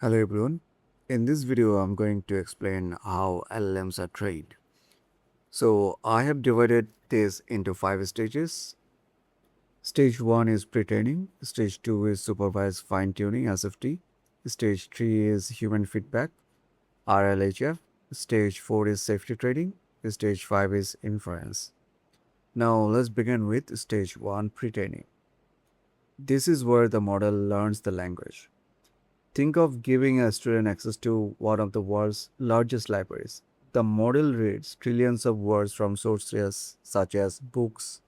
Hello everyone. In this video, I'm going to explain how LLMs are trained. So I have divided this into 5 stages. Stage 1 is pretraining. Stage 2 is supervised fine-tuning (SFT). Stage 3 is human feedback (RLHF). Stage 4 is safety training. Stage 5 is inference. Now let's begin with stage 1 pretraining. This is where the model learns the language. Think of giving a student access to one of the world's largest libraries. The model reads trillions of words from sources such as books,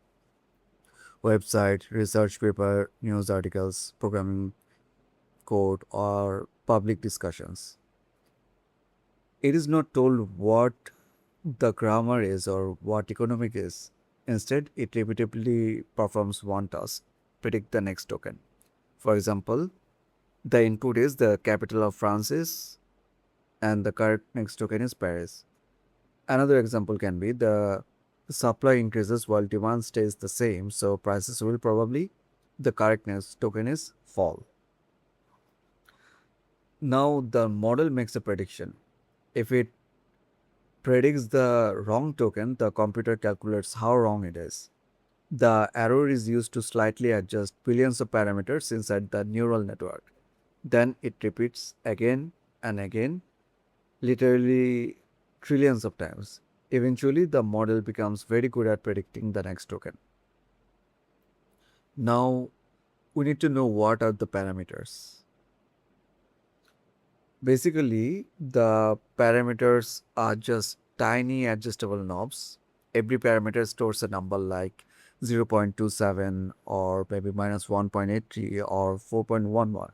website, research paper, news articles, programming code, or public discussions. It is not told what the grammar is or what economic is. Instead, it repeatedly performs one task, predict the next token. For example, the input is the capital of France is and the correct next token is Paris. Another example can be the supply increases while demand stays the same, so prices will probably the correct next token is fall. Now the model makes a prediction. If it predicts the wrong token, the computer calculates how wrong it is. The error is used to slightly adjust billions of parameters inside the neural network. Then it repeats again and again, literally trillions of times. Eventually, the model becomes very good at predicting the next token. Now, we need to know what are the parameters. Basically, the parameters are just tiny adjustable knobs. Every parameter stores a number like 0.27 or maybe minus 1.83 or 4.11.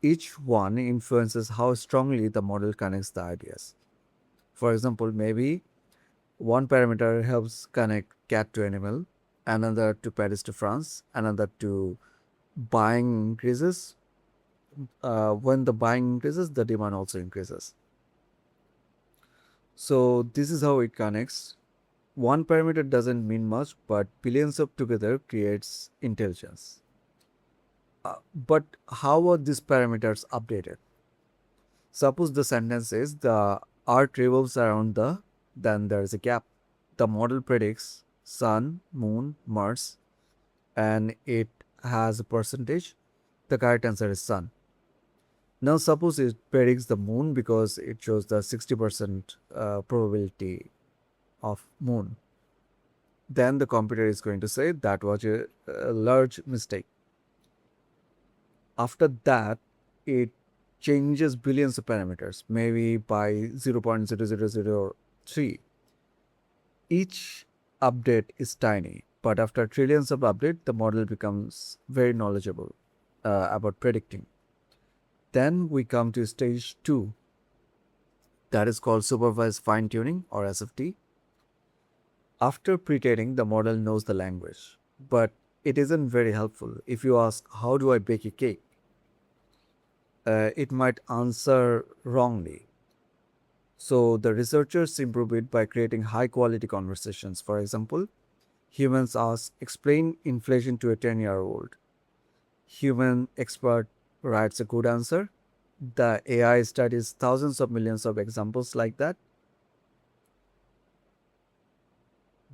Each one influences how strongly the model connects the ideas. For example, maybe one parameter helps connect cat to animal, another to Paris to France, another to buying increases. When the buying increases, the demand also increases. So this is how it connects. One parameter doesn't mean much, but billions of together creates intelligence. But how are these parameters updated? Suppose the sentence is the earth revolves around then there is a gap. The model predicts sun, moon, Mars, and it has a percentage. The correct answer is sun. Now suppose it predicts the moon because it shows the 60% probability of moon. Then the computer is going to say that was a large mistake. After that, it changes billions of parameters, maybe by 0.0003. Each update is tiny, but after trillions of updates, the model becomes very knowledgeable about predicting. Then we come to stage 2, that is called supervised fine tuning or SFT. After pre-training, the model knows the language, but it isn't very helpful. If you ask, how do I bake a cake? It might answer wrongly. So the researchers improve it by creating high quality conversations. For example, humans ask, explain inflation to a 10-year-old. Human expert writes a good answer. The AI studies thousands of millions of examples like that.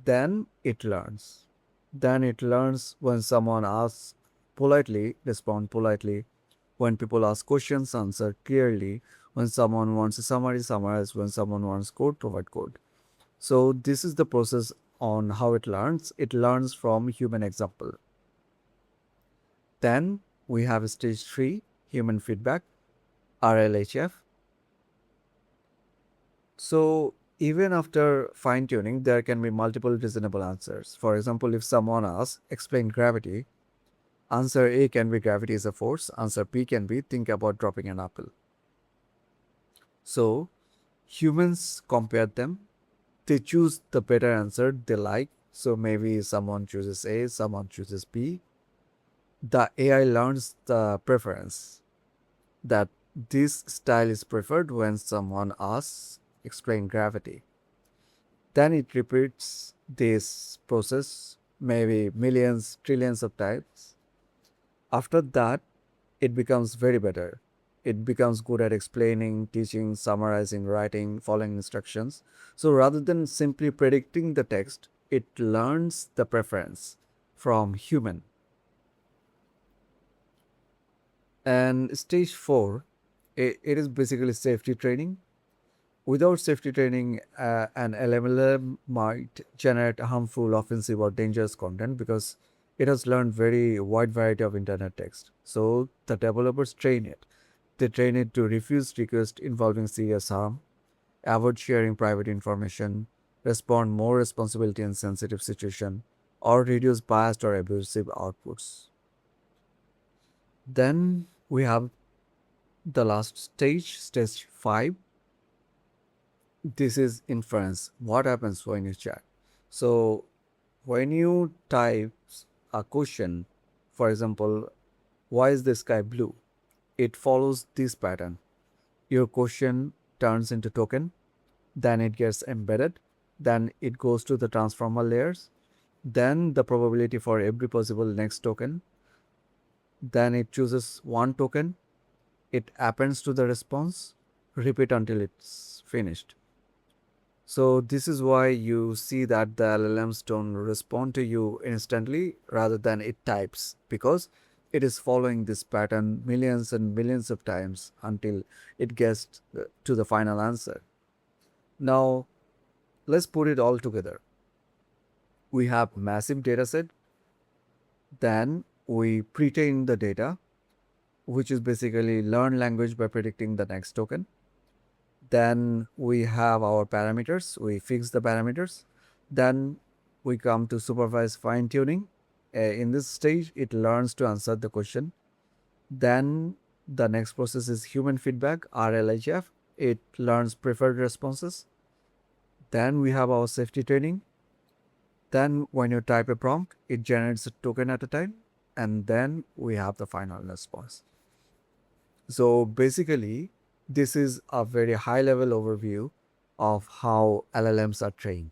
Then it learns. Then it learns when someone asks politely, respond politely. When people ask questions, answer clearly. When someone wants a summary, summarize. When someone wants code, provide code. So this is the process on how it learns. It learns from human example. Then we have stage 3, human feedback, RLHF. So even after fine tuning, there can be multiple reasonable answers. For example, if someone asks, explain gravity, answer A can be gravity is a force. Answer B can be think about dropping an apple. So humans compare them. They choose the better answer they like. So maybe someone chooses A, someone chooses B. The AI learns the preference that this style is preferred when someone asks, explain gravity. Then it repeats this process maybe millions, trillions of times. After that, it becomes very better. It becomes good at explaining, teaching, summarizing, writing, following instructions. So rather than simply predicting the text, it learns the preference from human. And stage 4, it is basically safety training. Without safety training, an LLM might generate harmful, offensive, or dangerous content because it has learned very wide variety of internet text. So the developers train it. They train it to refuse requests involving serious harm, avoid sharing private information, respond more responsibility in sensitive situation, or reduce biased or abusive outputs. Then we have the last stage, stage 5. This is inference. What happens when you chat? So when you type a question, for example, why is the sky blue? It follows this pattern. Your question turns into token, then it gets embedded, then it goes to the transformer layers, then the probability for every possible next token, then it chooses one token, it appends to the response, repeat until it's finished. So this is why you see that the LLMs don't respond to you instantly rather than it types, because it is following this pattern millions and millions of times until it gets to the final answer. Now let's put it all together. We have massive data set, then we pre-train the data, which is basically learn language by predicting the next token. Then we have our parameters, we fix the parameters. Then we come to supervised fine tuning. In this stage, it learns to answer the question. Then the next process is human feedback, RLHF. It learns preferred responses. Then we have our safety training. Then when you type a prompt, it generates a token at a time. And then we have the final response. So basically, this is a very high level overview of how LLMs are trained.